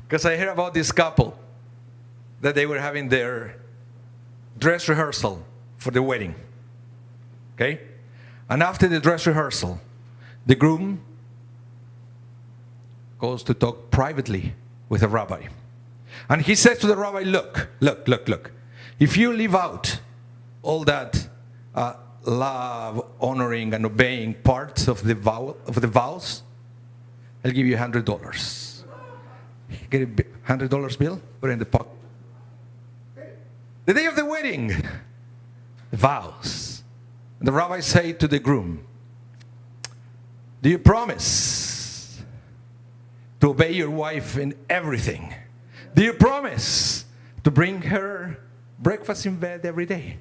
Because I heard about this couple that they were having their dress rehearsal for the wedding. Okay? And after the dress rehearsal, the groom goes to talk privately with a rabbi. And he says to the rabbi, look. If you leave out all that love, honoring, and obeying parts of the vows, I'll give you $100. Get a $100 bill, put it in the pocket. The day of the wedding, the vows. And the rabbi said to the groom, do you promise to obey your wife in everything? Do you promise to bring her breakfast in bed every day?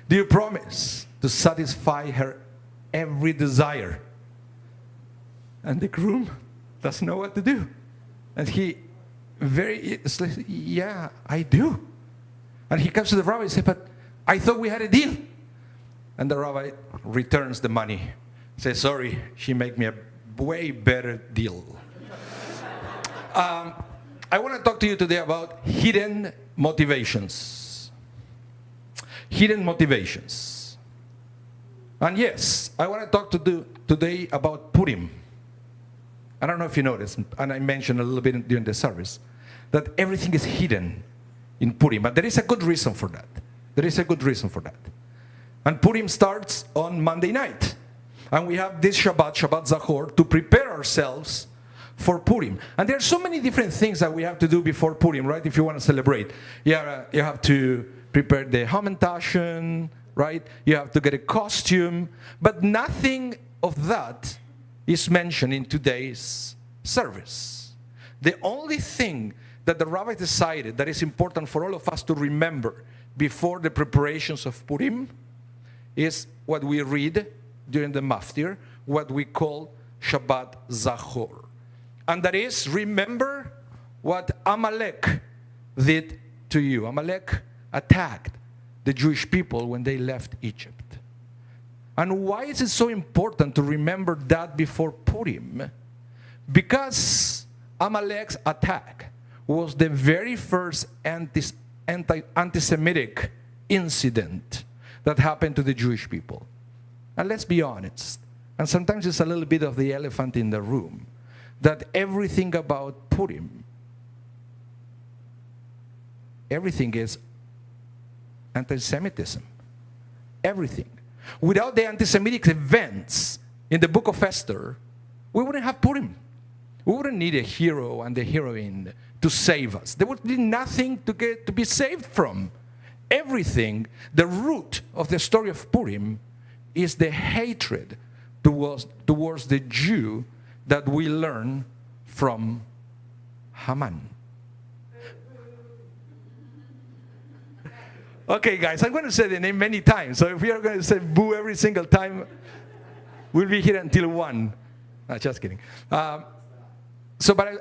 Do you promise to satisfy her every desire? And the groom doesn't know what to do. And he yeah, I do. And he comes to the rabbi and says, but I thought we had a deal. And the rabbi returns the money. Says, sorry, she made me a way better deal. I want to talk to you today about hidden motivations. Hidden motivations. And yes, I want to talk today about Purim. I don't know if you noticed, and I mentioned a little bit during the service, that everything is hidden in Purim. But there is a good reason for that. There is a good reason for that. And Purim starts on Monday night. And we have this Shabbat Zachor, to prepare ourselves for Purim. And there are so many different things that we have to do before Purim, right? If you want to celebrate. You have to prepare the hamantashen, right? You have to get a costume. But nothing of that is mentioned in today's service. The only thing that the rabbi decided that is important for all of us to remember before the preparations of Purim is what we read during the Maftir, what we call Shabbat Zachor. And that is, remember what Amalek did to you. Amalek attacked the Jewish people when they left Egypt. And why is it so important to remember that before Purim? Because Amalek's attack was the very first anti-Semitic incident that happened to the Jewish people. And let's be honest, and sometimes it's a little bit of the elephant in the room, that everything about Purim, everything is anti-Semitism. Everything. Without the anti-Semitic events in the book of Esther, we wouldn't have Purim. We wouldn't need a hero and a heroine to save us. There would be nothing to be saved from. Everything, the root of the story of Purim is the hatred towards the Jew that we learn from Haman. Okay, guys, I'm going to say the name many times. So if we are going to say boo every single time, we'll be here until 1. No, just kidding. But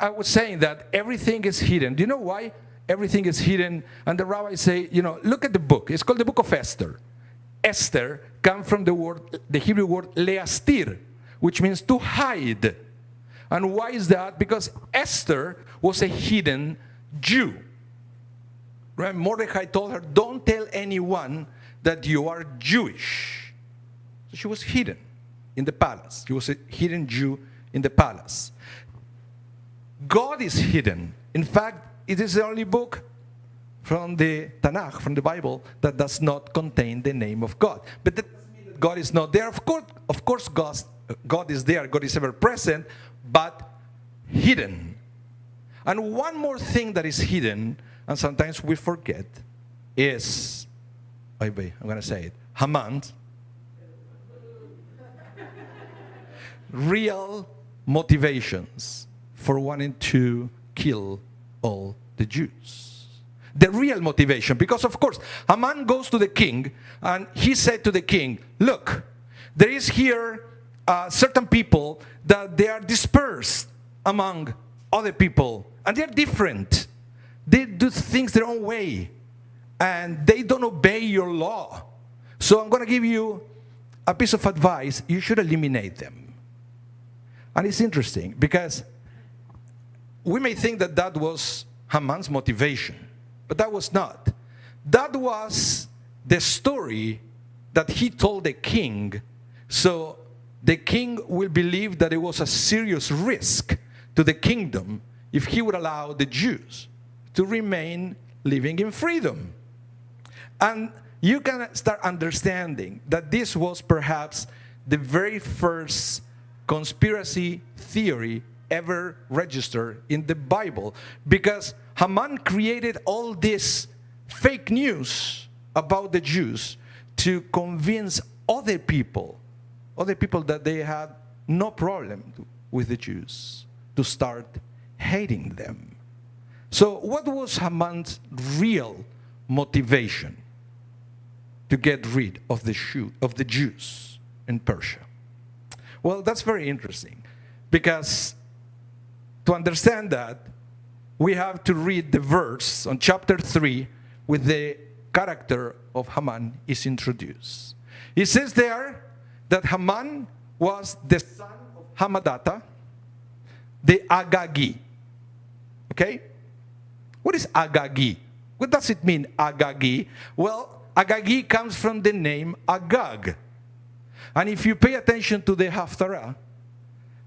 I was saying that everything is hidden. Do you know why everything is hidden? And the rabbis say, look at the book. It's called the book of Esther. Esther comes from the Hebrew word leastir, which means to hide. And why is that? Because Esther was a hidden Jew. Right? Mordecai told her, don't tell anyone that you are Jewish. So she was hidden in the palace. She was a hidden Jew in the palace. God is hidden. In fact, it is the only book from the Tanakh, from the Bible, that does not contain the name of God. But that doesn't mean that God is not there. Of course, God is there. God is ever present, but hidden. And one more thing that is hidden, and sometimes we forget, is, I'm going to say it, Haman's real motivations for wanting to kill all the Jews. The real motivation, because of course, Haman goes to the king, and he said to the king, look, there is here certain people that they are dispersed among other people, and they're different. They do things their own way, and they don't obey your law. So I'm going to give you a piece of advice. You should eliminate them. And it's interesting, because we may think that that was Haman's motivation, but that was not. That was the story that he told the king, so the king will believe that it was a serious risk to the kingdom if he would allow the Jews to remain living in freedom. And you can start understanding that this was perhaps the very first conspiracy theory ever registered in the Bible, because Haman created all this fake news about the Jews to convince other people that they had no problem with the Jews, to start hating them. So what was Haman's real motivation to get rid of the Jews in Persia? Well, that's very interesting, because to understand that, we have to read the verse on chapter 3 with the character of Haman is introduced. It says there that Haman was the son of Hammedatha, the Agagi. Okay? What is Agagi? What does it mean, Agagi? Well, Agagi comes from the name Agag. And if you pay attention to the Haftarah,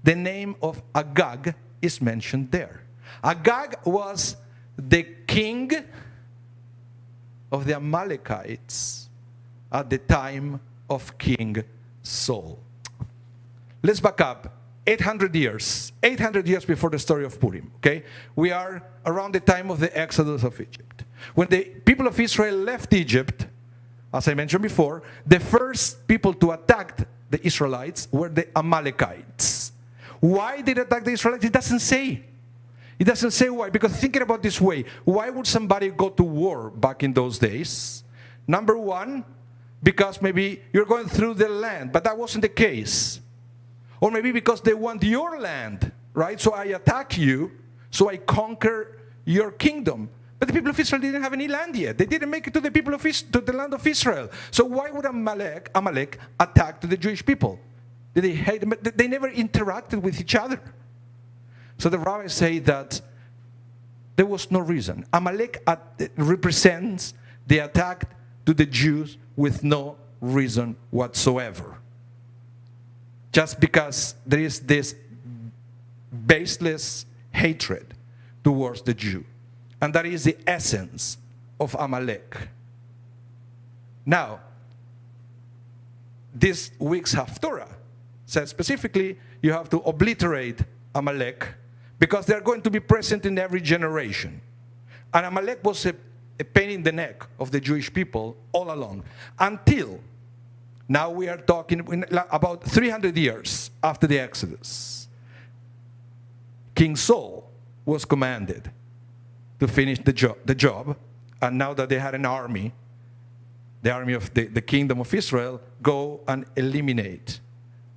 the name of Agag is mentioned there. Agag was the king of the Amalekites at the time of King Saul. Let's back up 800 years before the story of Purim, okay? We are around the time of the Exodus of Egypt. When the people of Israel left Egypt, as I mentioned before, the first people to attack the Israelites were the Amalekites. Why did they attack the Israelites? It doesn't say. It doesn't say why, because thinking about this way, why would somebody go to war back in those days? Number one, because maybe you're going through the land, but that wasn't the case. Or maybe because they want your land, right? So I attack you, so I conquer your kingdom. But the people of Israel didn't have any land yet. They didn't make it to the people of to the land of Israel. So why would Amalek attack to the Jewish people? Did they hate them? They never interacted with each other. So the rabbis say that there was no reason. Amalek represents the attack to the Jews with no reason whatsoever. Just because there is this baseless hatred towards the Jew. And that is the essence of Amalek. Now, this week's Haftorah says specifically you have to obliterate Amalek because they're going to be present in every generation. And Amalek was a pain in the neck of the Jewish people all along. Until now we are talking about 300 years after the Exodus. King Saul was commanded to finish the job. And now that they had an army, the army of the kingdom of Israel, go and eliminate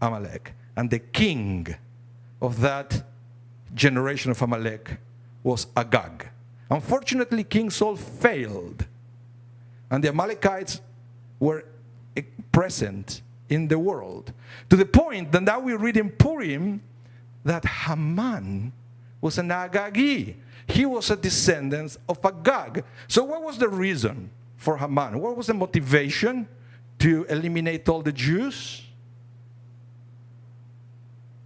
Amalek. And the king of that generation of Amalek was Agag. Unfortunately, King Saul failed. And the Amalekites were present in the world. To the point that now we read in Purim that Haman was an Agagi. He was a descendant of Agag. So what was the reason for Haman? What was the motivation to eliminate all the Jews?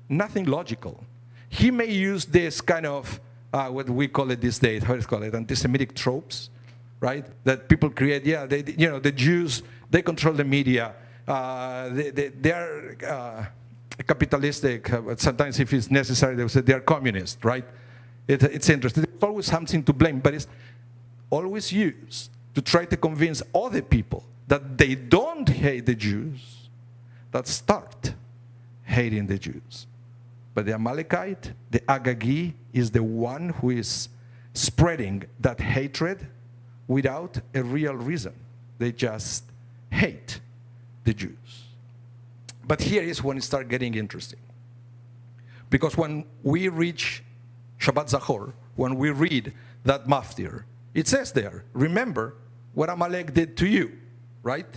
Nothing logical. He may use this kind of, what we call it these days, how do you call it, anti-Semitic tropes, right? That people create, the Jews, they control the media. They are capitalistic. Sometimes if it's necessary, they will say they are communist, right? It's interesting. There's always something to blame, but it's always used to try to convince other people that they don't hate the Jews, that start hating the Jews. But the Amalekite, the Agagi, is the one who is spreading that hatred without a real reason. They just hate the Jews. But here is when it starts getting interesting. Because when we reach Shabbat Zachor, when we read that maftir, it says there, remember what Amalek did to you, right?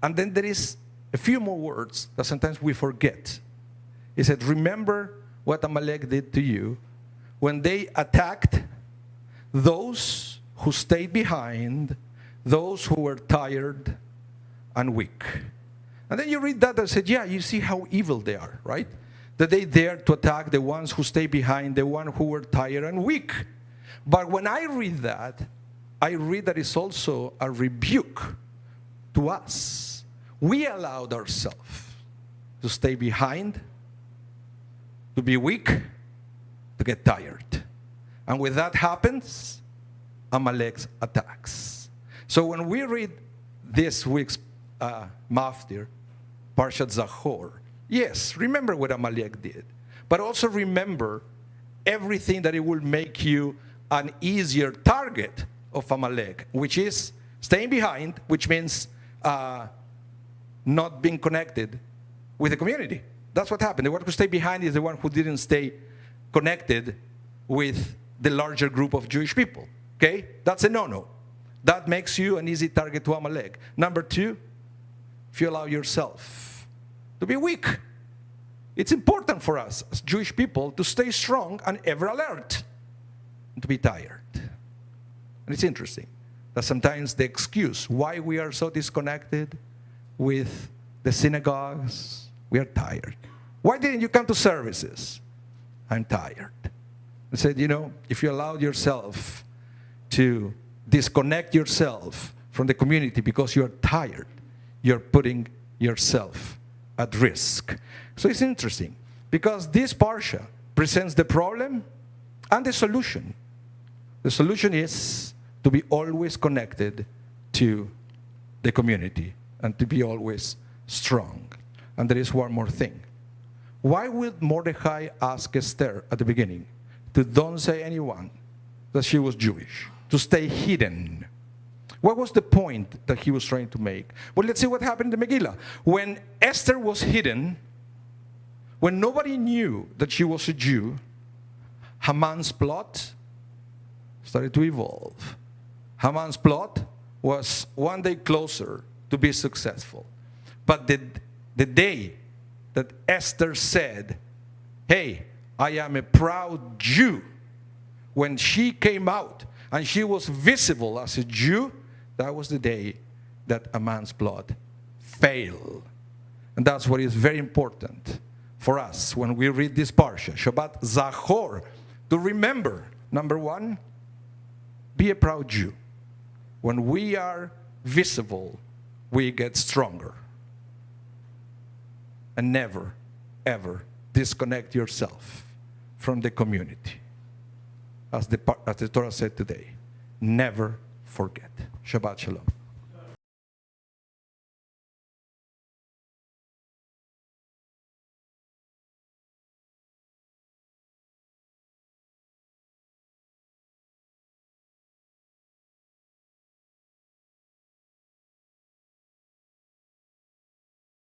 And then there is a few more words that sometimes we forget. It said, remember what Amalek did to you when they attacked those who stayed behind, those who were tired and weak. And then you read that and said, yeah, you see how evil they are, right? That they dared to attack the ones who stayed behind, the ones who were tired and weak. But when I read that it's also a rebuke to us. We allowed ourselves to stay behind, to be weak, to get tired. And when that happens, Amalek attacks. So when we read this week's Maftir, Parshat Zachor, yes, remember what Amalek did. But also remember everything that it will make you an easier target of Amalek, which is staying behind, which means not being connected with the community. That's what happened. The one who stayed behind is the one who didn't stay connected with the larger group of Jewish people. Okay? That's a no-no. That makes you an easy target to Amalek. Number two, if you allow yourself to be weak. It's important for us as Jewish people to stay strong and ever alert and to be tired. And it's interesting that sometimes the excuse why we are so disconnected with the synagogues, we are tired. Why didn't you come to services? I'm tired. I said, if you allowed yourself to disconnect yourself from the community because you're tired, you're putting yourself at risk. So it's interesting because this parsha presents the problem and the solution. The solution is to be always connected to the community and to be always strong. And there is one more thing. Why would Mordecai ask Esther at the beginning to don't say anyone that she was Jewish, to stay hidden? What was the point that he was trying to make? Well, let's see what happened in the Megillah. When Esther was hidden, when nobody knew that she was a Jew, Haman's plot started to evolve. Haman's plot was one day closer to be successful. But the day that Esther said, hey, I am a proud Jew, when she came out and she was visible as a Jew, that was the day that Haman's plot failed. And that's what is very important for us when we read this parsha, Shabbat Zachor, to remember, number one, be a proud Jew. When we are visible, we get stronger. And never, ever disconnect yourself from the community. As the Torah said today, never forget. Shabbat Shalom.